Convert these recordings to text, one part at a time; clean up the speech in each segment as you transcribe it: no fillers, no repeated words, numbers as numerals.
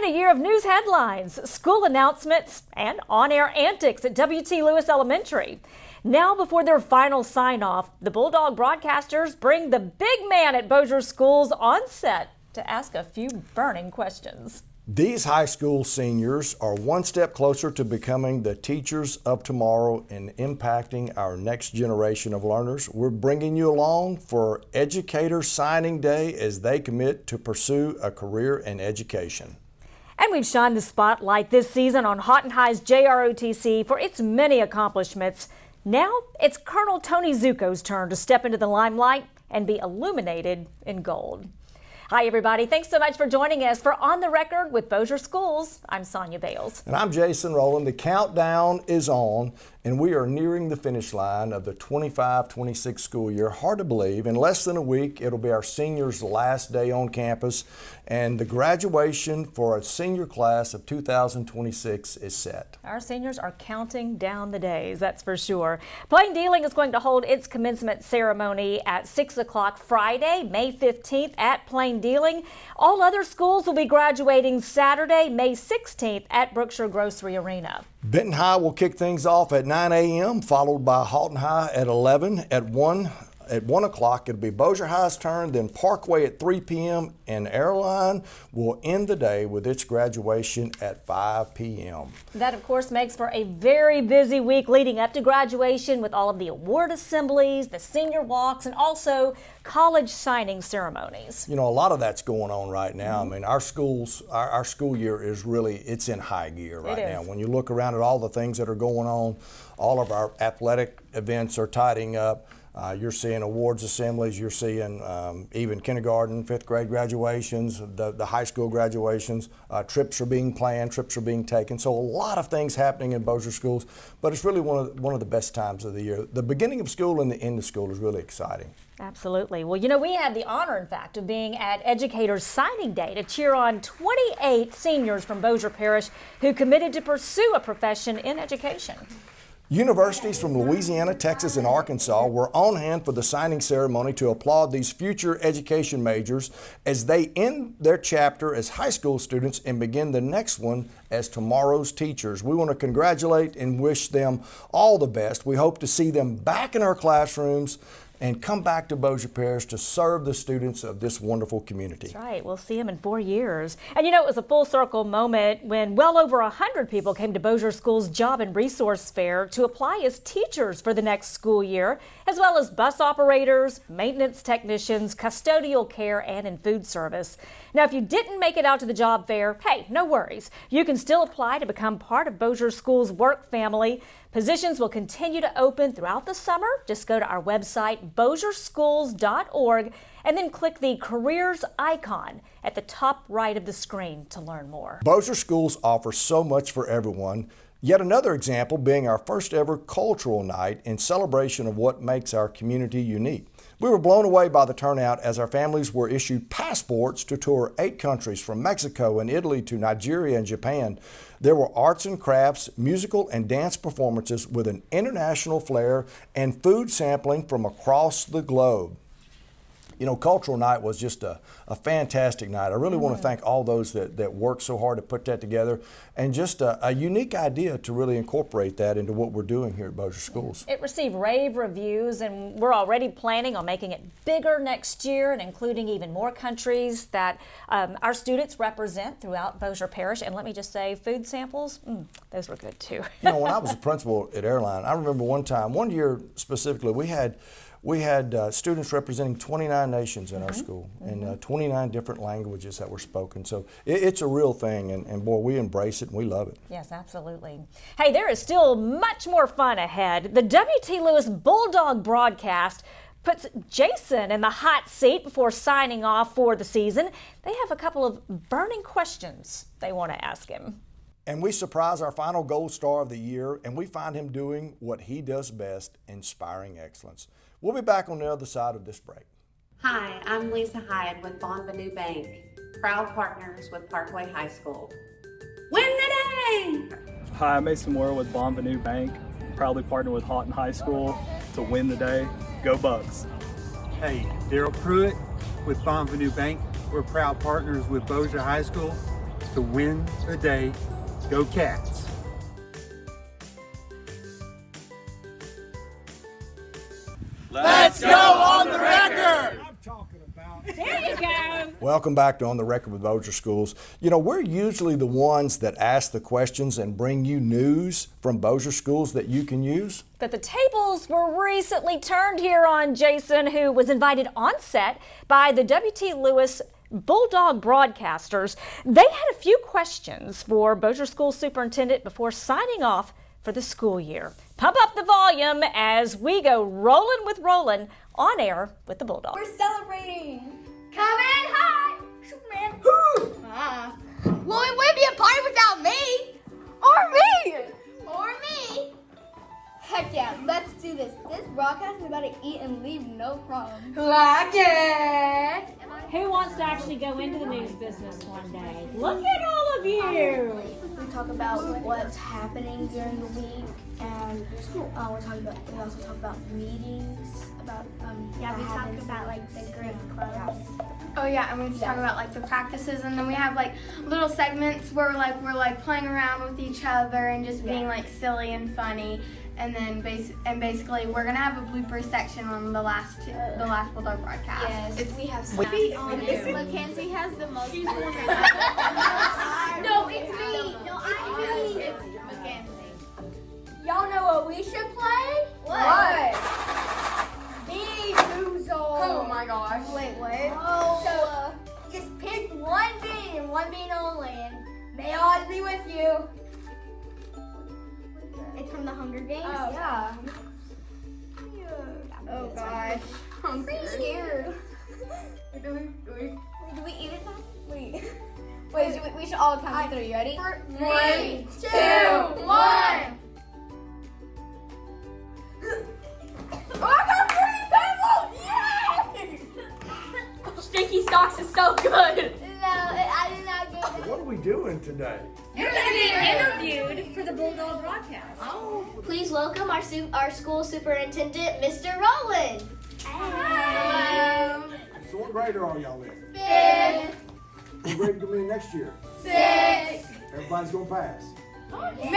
a year of news headlines, school announcements, and on-air antics at W.T. Lewis Elementary. Now, before their final sign-off, the Bulldog Broadcasters bring the big man at Bossier Schools on set to ask a few burning questions. These high school seniors are one step closer to becoming the teachers of tomorrow and impacting our next generation of learners. We're bringing you along for Educator Signing Day as they commit to pursue a career in education. And we've shined the spotlight this season on Haughton High's JROTC for its many accomplishments. Now it's Colonel Tony Zucco's turn to step into the limelight and be illuminated in gold. Hi, everybody. Thanks so much for joining us for On the Record with Bossier Schools. I'm Sonia Bales. And I'm Jason Rollin. The countdown is on, and we are nearing the finish line of the 25-26 school year. Hard to believe. In less than a week, it'll be our seniors' last day on campus, and the graduation for a senior class of 2026 is set. Our seniors are counting down the days, that's for sure. Plain Dealing is going to hold its commencement ceremony at 6 o'clock Friday, May 15th at Plain Dealing. All other schools will be graduating Saturday, May 16th at Brookshire Grocery Arena. Benton High will kick things off at 9 a.m., followed by Haughton High at 11. At 1 o'clock, it'll be Bossier High's turn, then Parkway at 3 p.m., and Airline will end the day with its graduation at 5 p.m. That, of course, makes for a very busy week leading up to graduation with all of the award assemblies, the senior walks, and also college signing ceremonies. You know, a lot of that's going on right now. I mean, our school year is really, it's in high gear right now. When you look around at all the things that are going on, all of our athletic events are tidying up. You're seeing awards assemblies, you're seeing even kindergarten, 5th grade graduations, the high school graduations, trips are being planned, trips are being taken. So a lot of things happening in Bossier Schools, but it's really one of the best times of the year. The beginning of school and the end of school is really exciting. Absolutely. Well, you know, we had the honor, in fact, of being at Educator Signing Day to cheer on 28 seniors from Bossier Parish who committed to pursue a profession in education. Universities from Louisiana, Texas, and Arkansas were on hand for the signing ceremony to applaud these future education majors as they end their chapter as high school students and begin the next one as tomorrow's teachers. We want to congratulate and wish them all the best. We hope to see them back in our classrooms and come back to Bossier Parish to serve the students of this wonderful community. That's right. We'll see them in 4 years. And you know, it was a full circle moment when well over 100 people came to Bossier Schools Job and Resource Fair to apply as teachers for the next school year, as well as bus operators, maintenance technicians, custodial care, and in food service. Now, if you didn't make it out to the job fair, hey, no worries. You can still apply to become part of Bossier Schools' work family. Positions will continue to open throughout the summer. Just go to our website, bossierschools.org, and then click the careers icon at the top right of the screen to learn more. Bossier Schools offers so much for everyone. Yet another example being our first ever cultural night in celebration of what makes our community unique. We were blown away by the turnout as our families were issued passports to tour 8 countries from Mexico and Italy to Nigeria and Japan. There were arts and crafts, musical and dance performances with an international flair and food sampling from across the globe. You know, Cultural Night was just a fantastic night. I really want to thank all those that worked so hard to put that together, and just a unique idea to really incorporate that into what we're doing here at Bossier Schools. It received rave reviews, and we're already planning on making it bigger next year and including even more countries that our students represent throughout Bossier Parish. And let me just say, food samples, those were good too. You know, when I was a principal at Airline, I remember one year specifically, we had students representing 29 nations in our school and 29 different languages that were spoken. So it's a real thing, and boy, we embrace it and we love it. Yes, absolutely. Hey, there is still much more fun ahead. The W.T. Lewis Bulldog Broadcast puts Jason in the hot seat before signing off for the season. They have a couple of burning questions they want to ask him. And we surprise our final gold star of the year, and we find him doing what he does best, inspiring excellence. We'll be back on the other side of this break. Hi, I'm Lisa Hyde with Bonvenue Bank, proud partners with Parkway High School. Win the day! Hi, I'm Mason Moore with Bonvenue Bank, proudly partner with Haughton High School to win the day. Go Bucks! Hey, Daryl Pruitt with Bonvenue Bank. We're proud partners with Bossier High School to win the day. Go Cats! Let's go on the record! There you go. Welcome back to On the Record with Bossier Schools. You know, we're usually the ones that ask the questions and bring you news from Bossier Schools that you can use. But the tables were recently turned here on Jason, who was invited on set by the W.T. Lewis Bulldog Broadcasters. They had a few questions for Bossier School Superintendent before signing off for the school year. Pump up the volume as we go rolling with Rollin on air with the Bulldogs. We're celebrating! Coming hot! Superman! Well, it wouldn't be a party without me! Or me! Or me! Heck yeah, let's do this. This broadcast is about to eat and leave no crumbs. Like it! Who wants to actually go into the news business one day? Look at all of you! We talk about what's happening during the week, and we also talk about meetings, about we talk about like the group clubs. Oh yeah, and we talk about like the practices, and then we have like little segments where we're playing around with each other and just being like silly and funny. And then basically we're gonna have a blooper section on the last Bulldog broadcast. Yes, we have To be honest, Mackenzie has the most. No, it's me. No, It's Mackenzie. Y'all know what we should play? What? Bee Boozle. Oh my gosh. Wait, what? Oh. So, just pick one bean and one bean only, and may odds be with you. It's from the Hunger Games. Oh, yeah. Oh gosh. I'm pretty scared. Do we eat it now? Wait, we should all count to three. You ready? 3, 2, 1. Oh, I got pretty pebble! Yay! Sticky Socks is so good. No, I did not get it. What are we doing today? You're going to be interviewed for the Bulldog Broadcast. Please welcome our school superintendent, Mr. Rollin. Hello. So what grade are all y'all in? 5th, What grade come in next year? 6th, Everybody's gonna pass. maybe.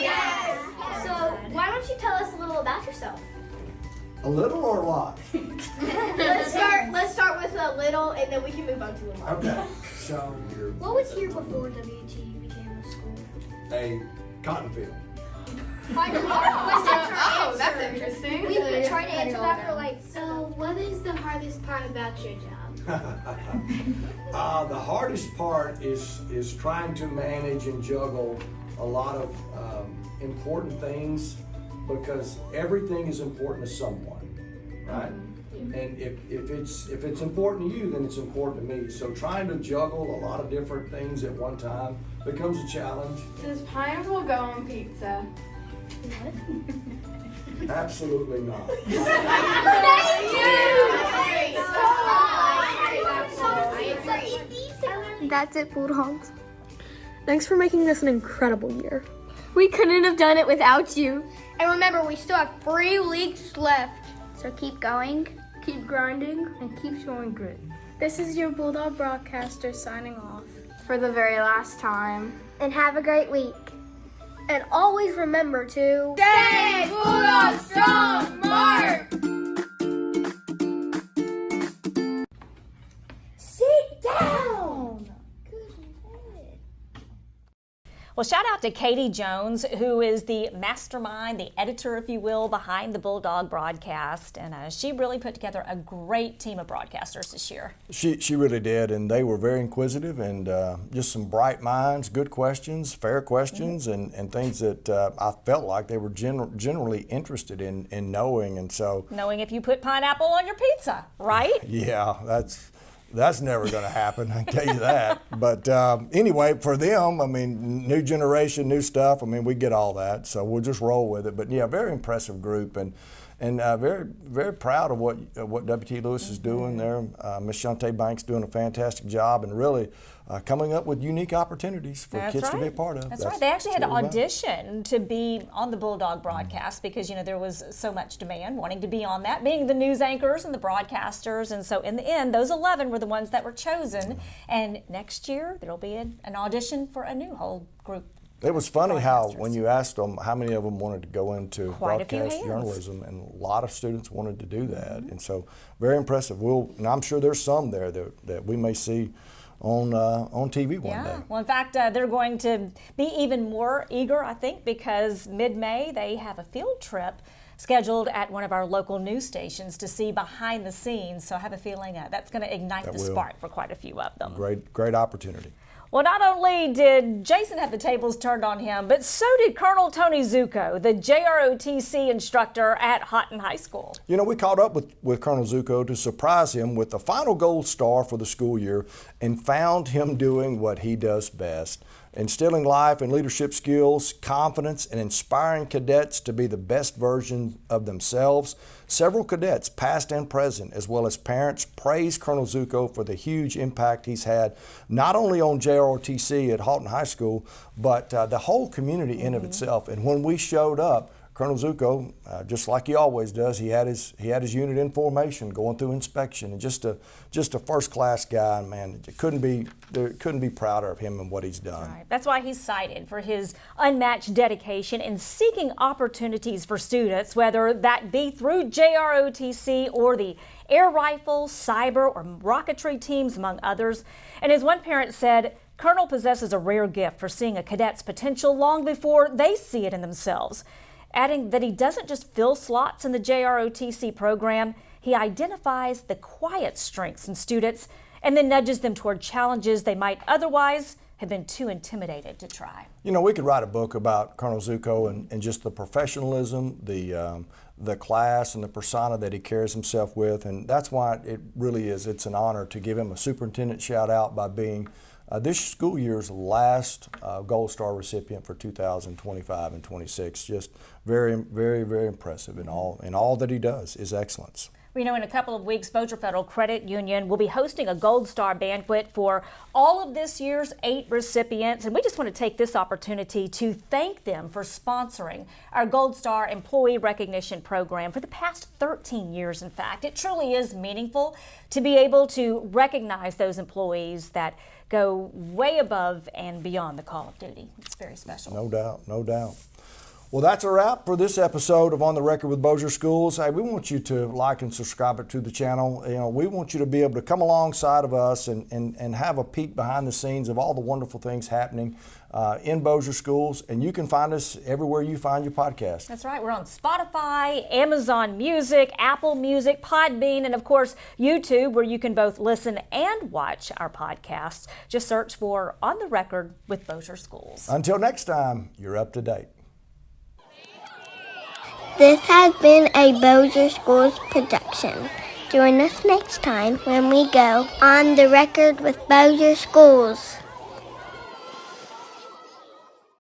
Yes. So why don't you tell us a little about yourself? A little or a lot? Let's start with a little, and then we can move on to a lot. Okay. So you're What was here before WT became a school? a cotton field. Oh, that's interesting. We've been trying to answer that for like. So, what is the hardest part about your job? The hardest part is trying to manage and juggle a lot of important things, because everything is important to someone, right? And if it's important to you, then it's important to me. So trying to juggle a lot of different things at one time becomes a challenge. Does pineapple go on pizza? Absolutely not. That's it, Bulldogs. Thanks for making this an incredible year. We couldn't have done it without you. And remember, we still have 3 weeks left. So keep going. Keep grinding and keep showing grit. This is your Bulldog Broadcaster signing off. For the very last time. And have a great week. And always remember to Stay Bulldog strong, Mark! sit down. Well, shout out to Katie Jones, who is the mastermind, the editor, if you will, behind the Bulldog Broadcast. And she really put together a great team of broadcasters this year. She really did, and they were very inquisitive and just some bright minds, good questions, fair questions, and things that I felt like they were generally interested in knowing. And so, Knowing if you put pineapple on your pizza, right? yeah, that's never going to happen, I can tell you that. But anyway, for them, I mean, new generation, new stuff, I mean, we get all that, so we'll just roll with it. But yeah, very impressive group. And and very, very proud of what W.T. Lewis is doing there. Miss Shante Banks doing a fantastic job, and really coming up with unique opportunities for kids to be a part of. That's right. They actually had to audition to be on the Bulldog broadcast because, you know, there was so much demand wanting to be on that, being the news anchors and the broadcasters. And so in the end, those 11 were the ones that were chosen. And next year, there'll be an audition for a new whole group. It was funny how when you asked them how many of them wanted to go into broadcast journalism, and a lot of students wanted to do that. And so very impressive. And I'm sure there's some there that we may see on TV one day. Well, in fact, they're going to be even more eager, I think, because mid-May they have a field trip scheduled at one of our local news stations to see behind the scenes. So I have a feeling that's going to ignite the spark for quite a few of them. Great opportunity. Well, not only did Jason have the tables turned on him, but so did Colonel Tony Zucco, the JROTC instructor at Haughton High School. You know, we caught up with Colonel Zucco to surprise him with the final gold star for the school year and found him doing what he does best, instilling life and leadership skills, confidence, and inspiring cadets to be the best version of themselves. Several cadets, past and present, as well as parents, praised Colonel Zucco for the huge impact he's had, not only on JROTC at Haughton High School, but the whole community in of itself. And when we showed up, Colonel Zucco, just like he always does, he had his unit in formation, going through inspection, and just a first-class guy. And man, couldn't be prouder of him and what he's done. Right. That's why he's cited for his unmatched dedication in seeking opportunities for students, whether that be through JROTC or the air rifle, cyber, or rocketry teams, among others. And as one parent said, Colonel possesses a rare gift for seeing a cadet's potential long before they see it in themselves, adding that he doesn't just fill slots in the JROTC program, he identifies the quiet strengths in students and then nudges them toward challenges they might otherwise have been too intimidated to try. You know, we could write a book about Colonel Zucco and just the professionalism, the class and the persona that he carries himself with, and that's why it really is, it's an honor to give him a superintendent shout out by being this school year's last Gold Star recipient for 2025 and 26. Just very, very, very impressive in all that he does is excellence. You know, in a couple of weeks, Bossier Federal Credit Union will be hosting a Gold Star banquet for all of this year's 8 recipients. And we just want to take this opportunity to thank them for sponsoring our Gold Star Employee Recognition Program for the past 13 years, in fact. It truly is meaningful to be able to recognize those employees that go way above and beyond the call of duty. It's very special. No doubt, no doubt. Well, that's a wrap for this episode of On the Record with Bossier Schools. Hey, we want you to like and subscribe to the channel. You know, we want you to be able to come alongside of us and have a peek behind the scenes of all the wonderful things happening in Bossier Schools. And you can find us everywhere you find your podcast. That's right. We're on Spotify, Amazon Music, Apple Music, Podbean, and of course, YouTube, where you can both listen and watch our podcasts. Just search for On the Record with Bossier Schools. Until next time, you're up to date. This has been a Bossier Schools production. Join us next time when we go On the Record with Bossier Schools.